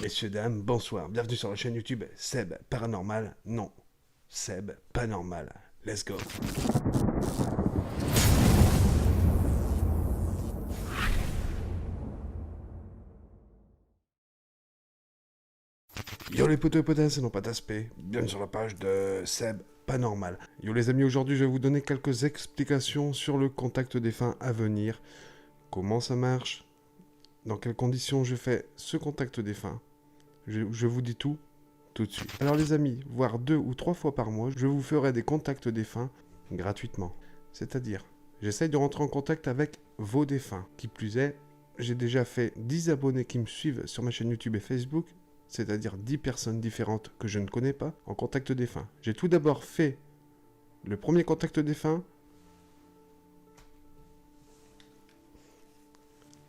Messieurs, dames, bonsoir. Bienvenue sur la chaîne YouTube Seb Paranormal. Non, Seb pas normal. Let's go. Yo les potos et potasses, non pas d'aspect. Bienvenue sur la page de Seb Paranormal. Yo les amis, aujourd'hui je vais vous donner quelques explications sur le contact défunt à venir. Comment ça marche, dans quelles conditions je fais ce contact défunt. Je vous dis tout de suite. Alors les amis, voire 2 ou 3 fois par mois, je vous ferai des contacts défunts gratuitement. C'est-à-dire, j'essaye de rentrer en contact avec vos défunts. Qui plus est, j'ai déjà fait 10 abonnés qui me suivent sur ma chaîne YouTube et Facebook, c'est-à-dire 10 personnes différentes que je ne connais pas, en contact défunt. J'ai tout d'abord fait le premier contact défunt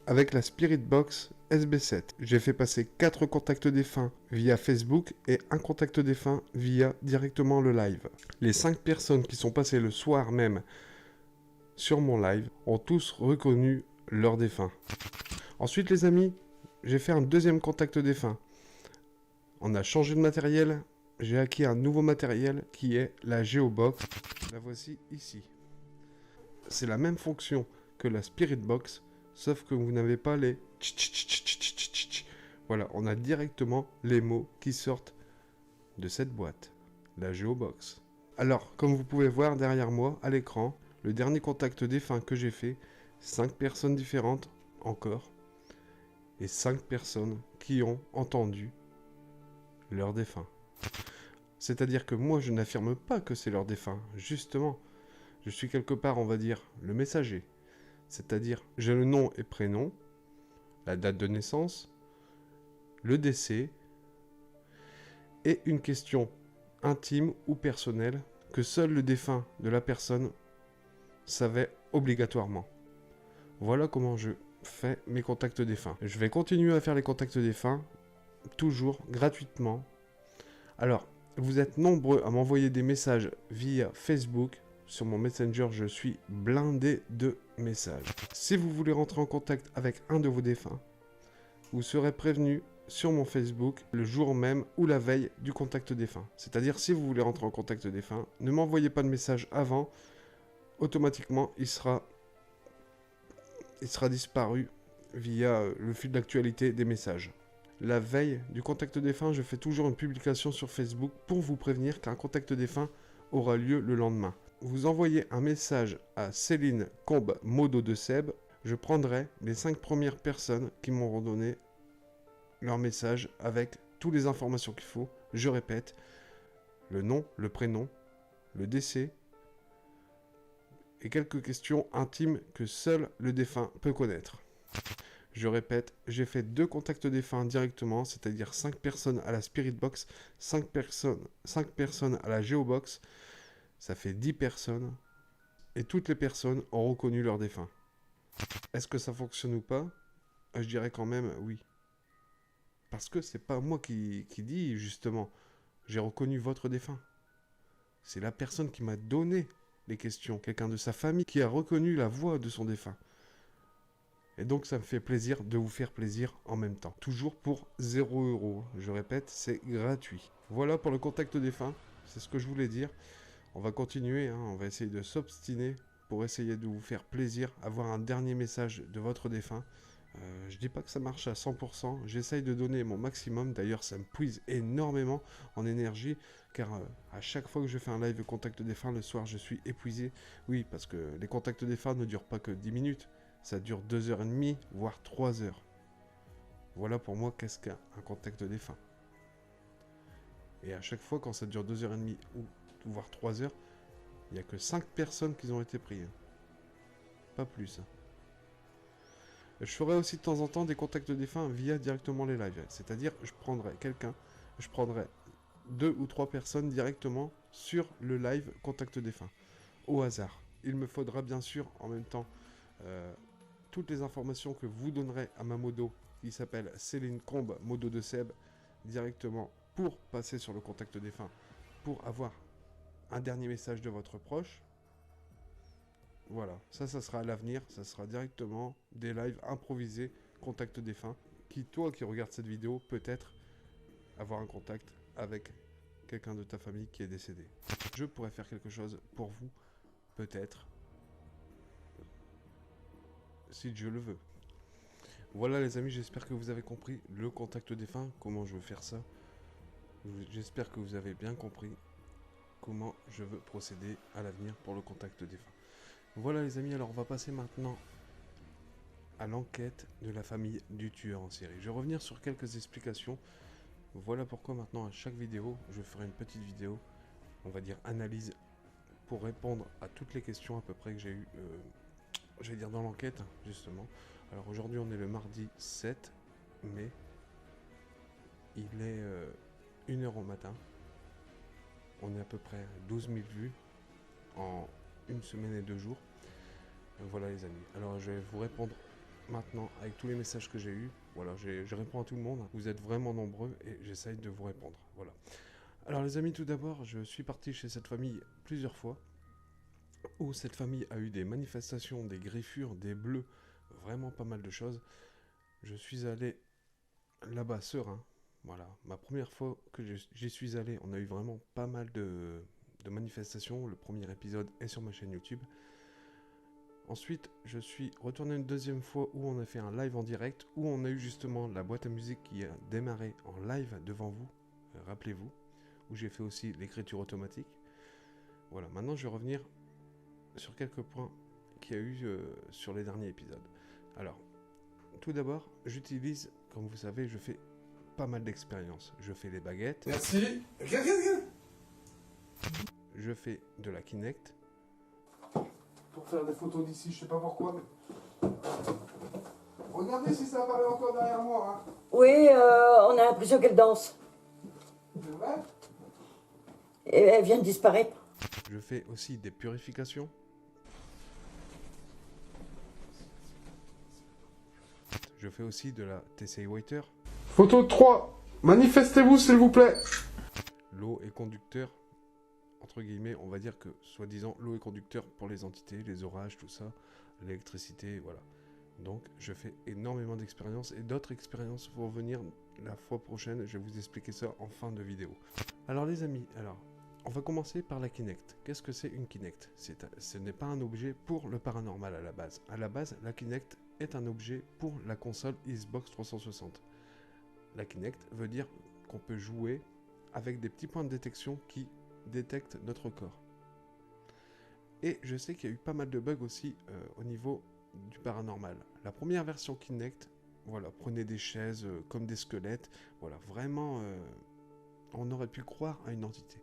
avec la Spirit Box SB7. J'ai fait passer 4 contacts défunts via Facebook et un contact défunt via directement le live. Les 5 personnes qui sont passées le soir même sur mon live ont tous reconnu leur défunt. Ensuite les amis, j'ai fait un deuxième contact défunt. On a changé de matériel, j'ai acquis un nouveau matériel qui est la Geobox. La voici ici. C'est la même fonction que la Spirit Box, sauf que vous n'avez pas les tch. Voilà, on a directement les mots qui sortent de cette boîte, la Geobox. Alors, comme vous pouvez voir derrière moi, à l'écran, le dernier contact défunt que j'ai fait, 5 personnes différentes encore, et 5 personnes qui ont entendu leur défunt. C'est-à-dire que moi, je n'affirme pas que c'est leur défunt, justement. Je suis quelque part, on va dire, le messager. C'est-à-dire, j'ai le nom et prénom, la date de naissance, le décès, et une question intime ou personnelle que seul le défunt de la personne savait obligatoirement. Voilà comment je fais mes contacts défunts. Je vais continuer à faire les contacts défunts, toujours gratuitement. Alors, vous êtes nombreux à m'envoyer des messages via Facebook. Sur mon Messenger, je suis blindé de messages. Si vous voulez rentrer en contact avec un de vos défunts, vous serez prévenu sur mon Facebook le jour même ou la veille du contact défunt. C'est-à-dire, si vous voulez rentrer en contact défunt, ne m'envoyez pas de message avant. Automatiquement, il sera disparu via le fil d'actualité des messages. La veille du contact défunt, je fais toujours une publication sur Facebook pour vous prévenir qu'un contact défunt aura lieu le lendemain. Vous envoyez un message à Céline Combe Modo de Seb, je prendrai les 5 premières personnes qui m'auront donné leur message avec toutes les informations qu'il faut. Je répète, le nom, le prénom, le décès et quelques questions intimes que seul le défunt peut connaître. Je répète, j'ai fait 2 contacts défunts directement, c'est-à-dire 5 personnes à la Spirit Box, 5 personnes à la Geobox, ça fait 10 personnes, et toutes les personnes ont reconnu leur défunt. Est-ce que ça fonctionne ou pas? Je dirais quand même oui. Parce que c'est pas moi qui dis justement, j'ai reconnu votre défunt. C'est la personne qui m'a donné les questions, quelqu'un de sa famille qui a reconnu la voix de son défunt. Et donc ça me fait plaisir de vous faire plaisir en même temps. Toujours pour 0 €. Je répète, c'est gratuit. Voilà pour le contact défunt, c'est ce que je voulais dire. On va continuer, hein, on va essayer de s'obstiner pour essayer de vous faire plaisir, avoir un dernier message de votre défunt. Je dis pas que ça marche à 100%, j'essaye de donner mon maximum, d'ailleurs ça me puise énormément en énergie, car à chaque fois que je fais un live contact défunt, le soir je suis épuisé. Oui, parce que les contacts défunts ne durent pas que 10 minutes, ça dure 2h30, voire 3 heures. Voilà pour moi qu'est-ce qu'un contact défunt. Et à chaque fois, quand ça dure 2h30 ou voire 3 heures, il n'y a que 5 personnes qui ont été prises. Pas plus. Je ferai aussi de temps en temps des contacts défunts via directement les lives. C'est-à-dire, je prendrai 2 ou 3 personnes directement sur le live contact défunt. Au hasard. Il me faudra bien sûr en même temps toutes les informations que vous donnerez à ma modo qui s'appelle Céline Combe Modo de Seb directement pour passer sur le contact défunt pour avoir un dernier message de votre proche. Voilà, ça sera à l'avenir, ça sera directement des lives improvisés contact défunt qui, toi qui regardes cette vidéo, peut-être avoir un contact avec quelqu'un de ta famille qui est décédé. Je pourrais faire quelque chose pour vous, peut-être, si Dieu le veut. Voilà les amis, j'espère que vous avez compris le contact défunt, comment je veux faire ça. J'espère que vous avez bien compris comment je veux procéder à l'avenir pour le contact défunt. Voilà les amis, alors on va passer maintenant à l'enquête de la famille du tueur en série. Je vais revenir sur quelques explications. Voilà pourquoi maintenant à chaque vidéo, je ferai une petite vidéo, on va dire analyse, pour répondre à toutes les questions à peu près que j'ai eues, je vais dire dans l'enquête, justement. Alors aujourd'hui on est le mardi 7 mai, il est 1h au matin, on est à peu près 12 000 vues en une semaine et 2 jours. Voilà les amis, alors je vais vous répondre maintenant avec tous les messages que j'ai eus. Voilà, je réponds à tout le monde, vous êtes vraiment nombreux et j'essaye de vous répondre. Voilà. Alors les amis, tout d'abord, je suis parti chez cette famille plusieurs fois, où cette famille a eu des manifestations, des griffures, des bleus, vraiment pas mal de choses. Je suis allé là-bas serein. Voilà, ma première fois que j'y suis allé, on a eu vraiment pas mal de manifestations. Le premier épisode est sur ma chaîne YouTube. Ensuite, je suis retourné une deuxième fois où on a fait un live en direct, où on a eu justement la boîte à musique qui a démarré en live devant vous, rappelez-vous, où j'ai fait aussi l'écriture automatique. Voilà, maintenant je vais revenir sur quelques points qu'il y a eu sur les derniers épisodes. Alors, tout d'abord, j'utilise, comme vous savez, je fais pas mal d'expériences. Je fais les baguettes. Merci. Je fais de la Kinect. Pour faire des photos d'ici, je sais pas pourquoi. Regardez si ça apparaît encore derrière moi. Hein. Oui, on a l'impression qu'elle danse. C'est vrai? Et elle vient de disparaître. Je fais aussi des purifications. Je fais aussi de la TCI Water. Photo 3. Manifestez-vous s'il vous plaît. L'eau est conducteur. Entre guillemets, on va dire que, soi-disant, l'eau est conducteur pour les entités, les orages, tout ça, l'électricité, voilà. Donc, je fais énormément d'expériences et d'autres expériences vont venir la fois prochaine. Je vais vous expliquer ça en fin de vidéo. Alors, les amis, on va commencer par la Kinect. Qu'est-ce que c'est une Kinect? Ce n'est pas un objet pour le paranormal à la base. À la base, la Kinect est un objet pour la console Xbox 360. La Kinect veut dire qu'on peut jouer avec des petits points de détection qui détectent notre corps. Et je sais qu'il y a eu pas mal de bugs aussi au niveau du paranormal. La première version Kinect, voilà, prenait des chaises comme des squelettes, voilà, vraiment, on aurait pu croire à une entité.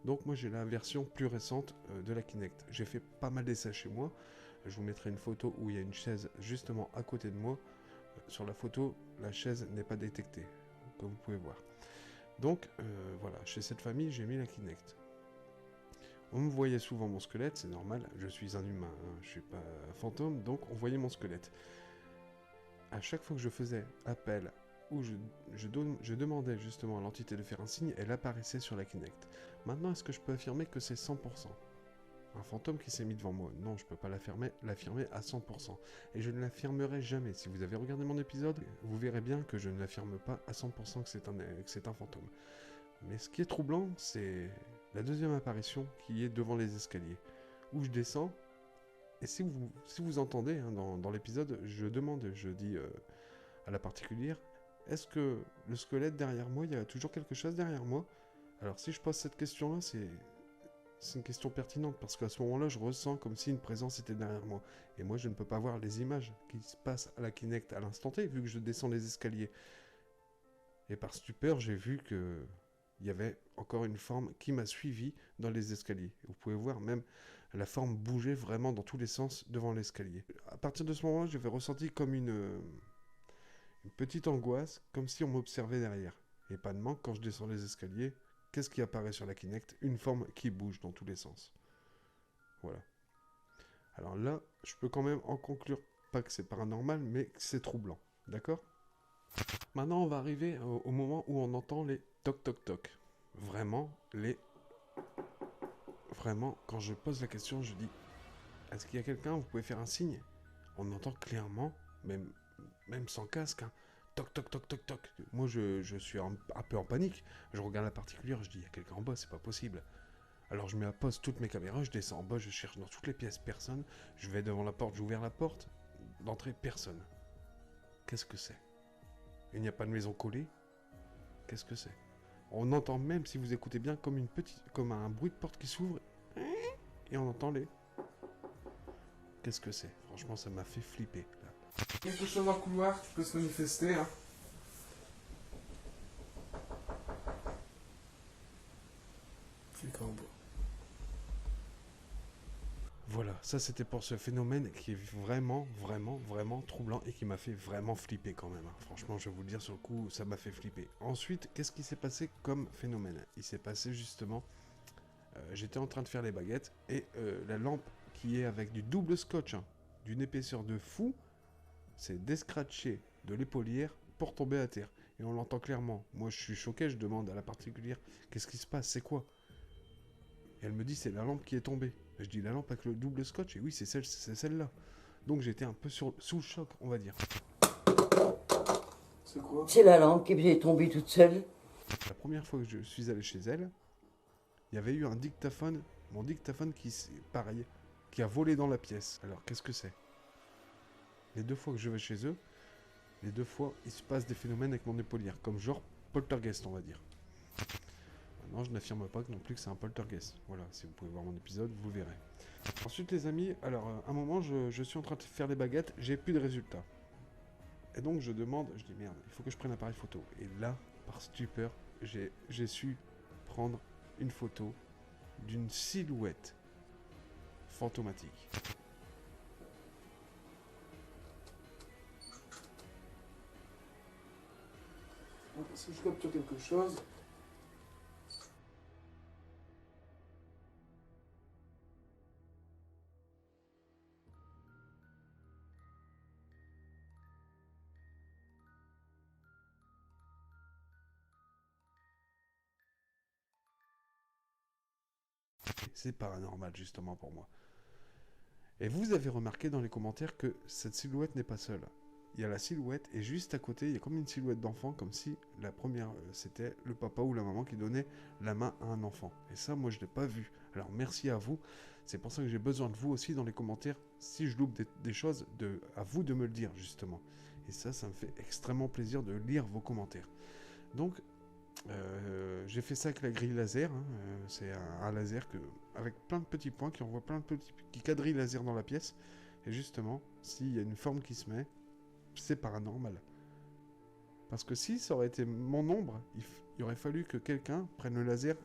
Donc moi j'ai la version plus récente de la Kinect. J'ai fait pas mal d'essais chez moi. Je vous mettrai une photo où il y a une chaise justement à côté de moi. Sur la photo, la chaise n'est pas détectée, comme vous pouvez voir. Donc voilà, chez cette famille, j'ai mis la Kinect. On me voyait souvent mon squelette, c'est normal, je suis un humain, hein, je suis pas un fantôme, donc on voyait mon squelette. À chaque fois que je faisais appel ou je demandais justement à l'entité de faire un signe, elle apparaissait sur la Kinect. Maintenant, est-ce que je peux affirmer que c'est 100%? Un fantôme qui s'est mis devant moi? Non, je ne peux pas l'affirmer à 100%. Et je ne l'affirmerai jamais. Si vous avez regardé mon épisode, vous verrez bien que je ne l'affirme pas à 100% que c'est un fantôme. Mais ce qui est troublant, c'est la deuxième apparition qui est devant les escaliers, où je descends, et si vous entendez, hein, dans l'épisode, je dis à la particulière, est-ce que le squelette derrière moi, il y a toujours quelque chose derrière moi? Alors si je pose cette question-là, c'est une question pertinente, parce qu'à ce moment-là, je ressens comme si une présence était derrière moi. Et moi, je ne peux pas voir les images qui se passent à la Kinect à l'instant T, vu que je descends les escaliers. Et par stupeur, j'ai vu que il y avait encore une forme qui m'a suivi dans les escaliers. Vous pouvez voir même la forme bouger vraiment dans tous les sens devant l'escalier. À partir de ce moment, j'avais ressenti comme une petite angoisse, comme si on m'observait derrière. Et pas de manque, quand je descends les escaliers, qu'est-ce qui apparaît sur la Kinect? Une forme qui bouge dans tous les sens. Voilà. Alors là, je peux quand même en conclure, pas que c'est paranormal, mais que c'est troublant. D'accord? Maintenant, on va arriver au moment où on entend les toc toc toc. Vraiment, quand je pose la question, je dis, est-ce qu'il y a quelqu'un? Vous pouvez faire un signe? On entend clairement, même sans casque, hein, Toc, toc, toc, toc, toc. Moi, je suis un peu en panique. Je regarde la particulière, je dis, il y a quelqu'un en bas, c'est pas possible. Alors je mets à pause toutes mes caméras, je descends en bas, je cherche dans toutes les pièces, personne. Je vais devant la porte, j'ouvre la porte. D'entrée, personne. Qu'est-ce que c'est? Il n'y a pas de maison collée? Qu'est-ce que c'est? On entend même, si vous écoutez bien, comme un bruit de porte qui s'ouvre. Et on entend les... Qu'est-ce que c'est? Franchement, ça m'a fait flipper, là. Quelque chose dans le couloir qui peut se manifester. Hein. Quelqu'un en bas. Voilà, ça c'était pour ce phénomène qui est vraiment, vraiment, vraiment troublant et qui m'a fait vraiment flipper quand même. Hein. Franchement, je vais vous le dire sur le coup, ça m'a fait flipper. Ensuite, qu'est-ce qui s'est passé comme phénomène? Il s'est passé justement, j'étais en train de faire les baguettes et la lampe qui est avec du double scotch, hein, d'une épaisseur de fou, s'est descratchée de l'épaulière pour tomber à terre. Et on l'entend clairement. Moi, je suis choqué, je demande à la particulière, qu'est-ce qui se passe, c'est quoi? Et elle me dit, c'est la lampe qui est tombée. Je dis, la lampe avec le double scotch? Et oui, c'est celle-là. Donc j'étais un peu sous le choc, on va dire. C'est quoi? C'est la lampe qui est tombée toute seule. La première fois que je suis allé chez elle, il y avait eu un dictaphone, mon dictaphone pareil, qui a volé dans la pièce. Alors qu'est-ce que c'est? Les 2 fois que je vais chez eux, les 2 fois, il se passe des phénomènes avec mon épaulière, comme genre poltergeist, on va dire. Maintenant, je n'affirme pas non plus que c'est un poltergeist. Voilà, si vous pouvez voir mon épisode, vous le verrez. Ensuite, les amis, alors, à un moment, je suis en train de faire les baguettes, j'ai plus de résultats. Et donc, je demande, je dis, merde, il faut que je prenne l'appareil photo. Et là, par stupeur, j'ai su prendre une photo d'une silhouette fantomatique. Si je capture quelque chose. C'est paranormal, justement, pour moi. Et vous avez remarqué dans les commentaires que cette silhouette n'est pas seule. Il y a la silhouette et juste à côté, il y a comme une silhouette d'enfant, comme si la première, c'était le papa ou la maman qui donnait la main à un enfant. Et ça, moi, je ne l'ai pas vu. Alors, merci à vous. C'est pour ça que j'ai besoin de vous aussi dans les commentaires. Si je loupe des choses, à vous de me le dire, justement. Et ça me fait extrêmement plaisir de lire vos commentaires. Donc, j'ai fait ça avec la grille laser. Hein. C'est un laser avec plein de petits points qui envoie qui quadrille laser dans la pièce. Et justement, s'il y a une forme qui se met, c'est paranormal. Parce que si ça aurait été mon ombre, il aurait fallu que quelqu'un prenne le laser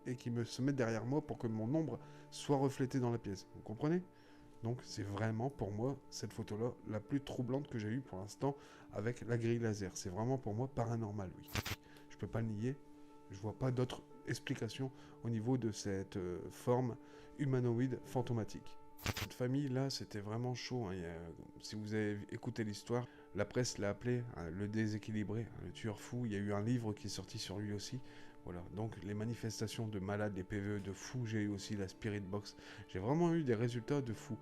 et qu'il se mette derrière moi pour que mon ombre soit reflétée dans la pièce. Vous comprenez? Donc c'est vraiment pour moi cette photo-là la plus troublante que j'ai eue pour l'instant avec la grille laser. C'est vraiment pour moi paranormal, oui. Je peux pas le nier. Je vois pas d'autre explication au niveau de cette forme humanoïde fantomatique. Cette famille-là, c'était vraiment chaud. Hein. Si vous avez écouté l'histoire, la presse l'a appelé hein, le déséquilibré, hein, le tueur fou. Il y a eu un livre qui est sorti sur lui aussi. Voilà, donc les manifestations de malades, les PVE de fous, j'ai eu aussi la Spirit Box. J'ai vraiment eu des résultats de fous.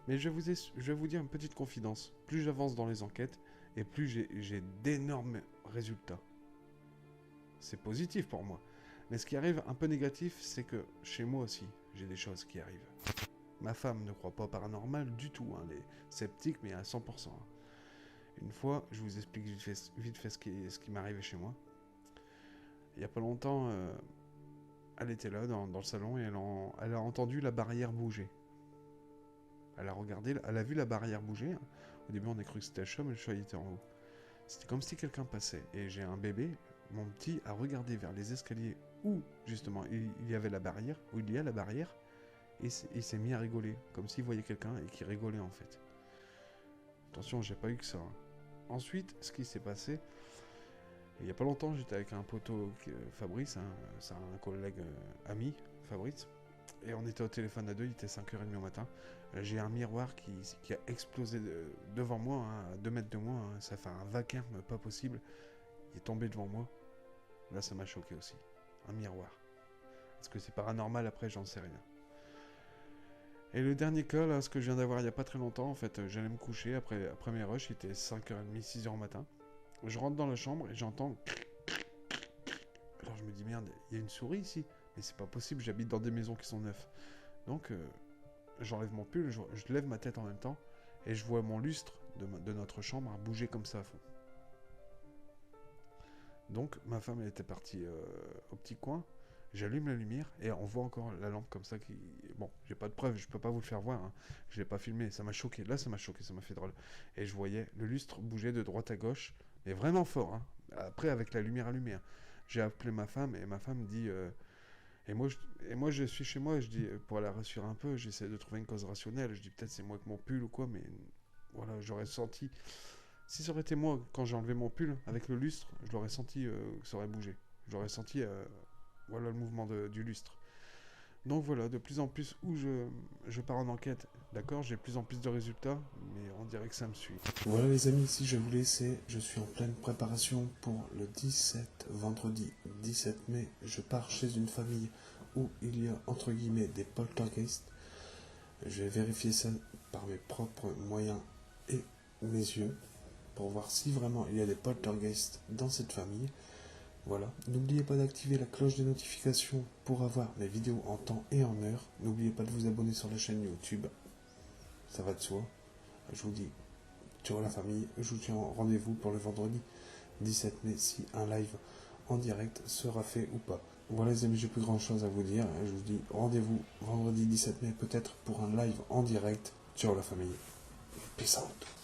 Mais je vais vous dire une petite confidence. Plus j'avance dans les enquêtes, et plus j'ai d'énormes résultats. C'est positif pour moi. Mais ce qui arrive un peu négatif, c'est que chez moi aussi, j'ai des choses qui arrivent. Ma femme ne croit pas au paranormal du tout, hein, elle est sceptique, mais à 100%. Hein. Une fois, je vous explique vite fait ce qui m'est arrivé chez moi. Il n'y a pas longtemps, elle était là dans le salon et elle a entendu la barrière bouger. Elle a regardé, elle a vu la barrière bouger. Hein. Au début, on a cru que c'était le chat, mais le chat il était en haut. C'était comme si quelqu'un passait. Et j'ai un bébé, mon petit, a regardé vers les escaliers où, justement, il y avait la barrière, où il y a la barrière, et il s'est mis à rigoler, comme s'il voyait quelqu'un et qu'il rigolait en fait. Attention, j'ai pas eu que ça. Hein. Ensuite, ce qui s'est passé, il y a pas longtemps, j'étais avec un poteau, Fabrice, hein, c'est un collègue ami, Fabrice, et on était au téléphone à deux, il était 5h30 au matin. J'ai un miroir qui a explosé devant moi, hein, à 2 mètres de moi, hein, ça fait un vacarme pas possible. Il est tombé devant moi. Là, ça m'a choqué aussi. Un miroir. Est-ce que c'est paranormal après? J'en sais rien. Et le dernier cas, là, ce que je viens d'avoir il n'y a pas très longtemps, en fait, j'allais me coucher après mes rushs, il était 5h30, 6h au matin. Je rentre dans la chambre et j'entends... Alors je me dis, merde, il y a une souris ici. Mais c'est pas possible, j'habite dans des maisons qui sont neuves. Donc, j'enlève mon pull, je lève ma tête en même temps, et je vois mon lustre de notre chambre bouger comme ça à fond. Donc, ma femme, elle était partie au petit coin. J'allume la lumière et on voit encore la lampe comme ça qui... Bon, j'ai pas de preuve, je peux pas vous le faire voir. Hein. Je l'ai pas filmé, ça m'a choqué. Là, ça m'a choqué, ça m'a fait drôle. Et je voyais le lustre bouger de droite à gauche, mais vraiment fort. Hein. Après, avec la lumière allumée. Hein. J'ai appelé ma femme et ma femme dit... Et moi, je suis chez moi, je dis, pour la rassurer un peu, j'essaie de trouver une cause rationnelle. Je dis peut-être c'est moi avec mon pull ou quoi, mais voilà, j'aurais senti... Si ça aurait été moi, quand j'ai enlevé mon pull avec le lustre, je l'aurais senti que ça aurait bougé. J'aurais senti voilà, le mouvement du lustre. Donc voilà, de plus en plus où je pars en enquête, d'accord, j'ai de plus en plus de résultats, mais on dirait que ça me suit. Voilà les amis, si je vous laissais, je suis en pleine préparation pour le 17, vendredi 17 mai. Je pars chez une famille où il y a entre guillemets des poltergeists. Je vais vérifier ça par mes propres moyens et mes yeux pour voir si vraiment il y a des poltergeists dans cette famille. Voilà, n'oubliez pas d'activer la cloche des notifications pour avoir mes vidéos en temps et en heure. N'oubliez pas de vous abonner sur la chaîne YouTube, ça va de soi. Je vous dis ciao la famille, je vous tiens rendez-vous pour le vendredi 17 mai si un live en direct sera fait ou pas. Voilà les amis, j'ai plus grand chose à vous dire. Je vous dis rendez-vous vendredi 17 mai peut-être pour un live en direct. Ciao la famille, peace out.